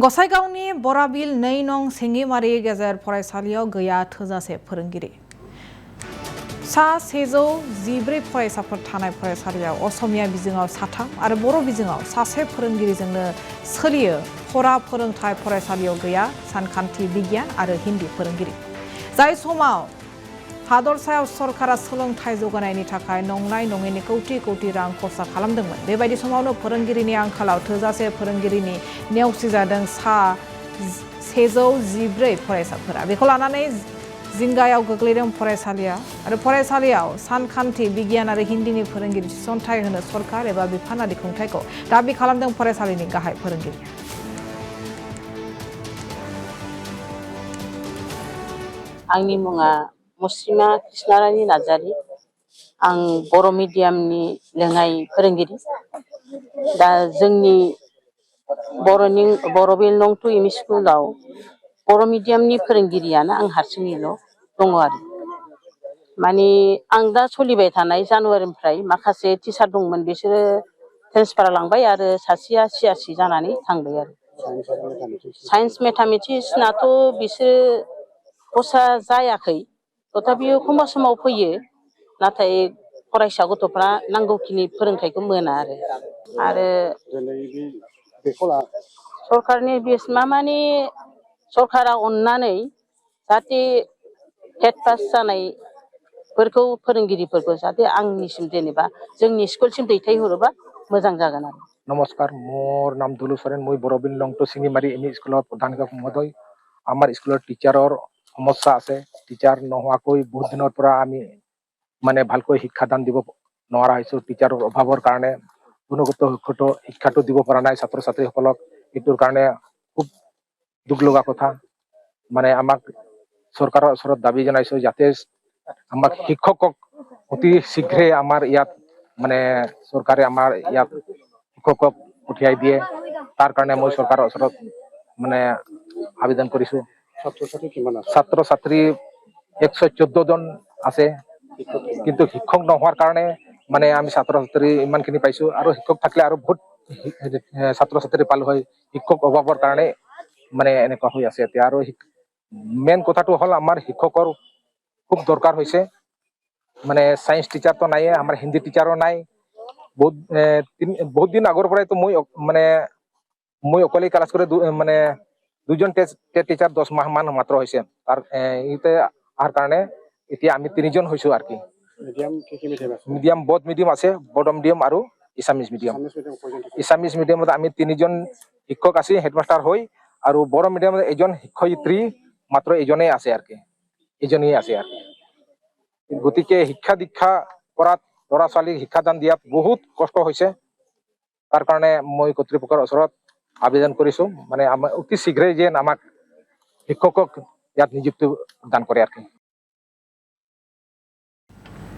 गसाइगावनि बराबिल 2 नं सेंगिमारि गेजेर फरायसालियाव गैया थोजासे फोरोंगिरि। सा 114 फरायसाफोर थानाय फरायसालियाव असमिया बिजोङाव 3 आरो बर' बिजोङाव 1 फोरोंगिरिजोंनो सोलियो। फरा फोरोंथाय फरायसालियाव गैया सानखान्थि बिगियान आरो हिन्दी फोरोंगिरि। जाय समाव हादरसायाव सरकारा सोलोंथाय जौगानायनि थाखाय नंनाय नङैनि कौटि रां खरसा खालामदोंमोन। बेबायदि समावनो फोरोंगिरिनि आंखालाव थोजासे फोरोंगिरिनि नेवसिजादों सा 114 फरायसाफोरा। बेखौ लानानै जिंगायाव गोग्लैदों फरायसालिया आरो फरायसालियाव सानखान्थि बिगियान आरो हिन्दीनि फोरोंगिरि थिसनथाय होनो सरकार एबा बिफानारि खुंथायखौ दाबि खालामदों फरायसालिनि गाहाय फोरोंगिरिया। आंनि मुङा मुस्रिमा कृष्णारानी नार्जारी। आं बर' मिडियामनि लेङाइ फोरोंगिरि। दा जोंनि बर'बिल नं 2 एम इ स्कुलाव बर' मिडियामनि फोरोंगिरियानो आं हारसिङैल' दङ आरो। माने आं दा सोलिबाय थानाय जानुवारिनिफ्राय माखासे टिचार दंमोन, बिसोरो ट्रेन्सफार लांबाय आरो सासेया CRC जानानै थांबाय आरो। साइन्स मेथामेटिक्सनाथ' बिसोरो दस्रा जायाखै, तथापि एखमबा समाव फैयो, नाथाय फरायसा गथ'फ्रा नांगौखिनि फोरोंथायखौ मोना आरो सरकारनि बिसमा माने सरकारा अननानै जाहाथे टेट पास जानायफोरखौ फोरोंगिरिफोरखौ जाहाथे आंनिसिम जेनेबा जोंनि स्कुलसिम दैथायहरोबा मोजां जागोन आरो। नमस्कार, मोर नाम दुलु सोरेन। मैं बरबिल नং 2 सिंगिमारी एम इ स्कुल प्रधान शिक्षक महोदय। आमार स्कुल टीचारर समस्या আছে। टीचार নোহোৱাকৈ বহুত দিনৰ পৰা আমি মানে ভালকৈ শিক্ষাদান দিব নোৱাৰা হৈছো। টিচাৰৰ অভাৱৰ কাৰণে গুণগত শিক্ষাটো দিব পৰা নাই ছাত্ৰ ছাত্ৰীসকলক। এইটোৰ কাৰণে খুব দুখ লগা কথা। মানে আমাক চৰকাৰৰ ওচৰত দাবী জনাইছো যাতে আমাক শিক্ষকক অতি শীঘ্ৰে আমাৰ ইয়াত মানে চৰকাৰে আমাৰ ইয়াত শিক্ষকক পঠিয়াই দিয়ে। তাৰ কাৰণে মই চৰকাৰৰ ওচৰত মানে আবেদন কৰিছো। ছাত্ৰ ছাত্ৰী 114 জন আছে, কিন্তু শিক্ষক নোহোৱাৰ কাৰণে মানে আমি ছাত্ৰ ছাত্ৰী ইমানখিনি পাইছো, আৰু শিক্ষক থাকিলে আৰু বহুত ছাত্ৰ ছাত্ৰী পালো হয়। শিক্ষক অভাৱৰ কাৰণে মানে এনেকুৱা হৈ আছে এতিয়া। আৰু মেইন কথাটো হ'ল আমাৰ শিক্ষকৰ খুব দৰকাৰ হৈছে। মানে সায়েন্স টিচাৰটো নাই, আমাৰ হিন্দী টিচাৰো নাই। বহুত দিন আগৰ পৰাইতো মই অকলে ক্লাছ কৰি মানে 2জন টেট টিচাৰ 10 মাহ মান মাত্ৰ হৈছে। তাৰ ইতে আহাৰ কাৰণে এতিয়া আমি 3জন হৈছো আৰু কি। মিডিয়াম বড মিডিয়াম আছে, বড মিডিয়াম আৰু ইছামিজ মিডিয়াম। ইছামিজ মিডিয়ামত আমি 3জন শিক্ষক আছি হেডমাষ্টাৰ হৈ, আৰু বড়ো মিডিয়ামত এজন শিক্ষয়িত্ৰী মাত্ৰ এজনেই আছে আৰু কি, এজনেই আছে আৰু। গতিকে শিক্ষা দীক্ষা কৰাত ল'ৰা ছোৱালীক শিক্ষাদান দিয়াত বহুত কষ্ট হৈছে। তাৰ কাৰণে মই কৰ্তৃপক্ষৰ ওচৰত আবেদন কৰিছো, মানে অতি শীঘ্ৰে যেন আমাক শিক্ষকক ইয়াত নিযুক্তি দান কৰে আৰু কি।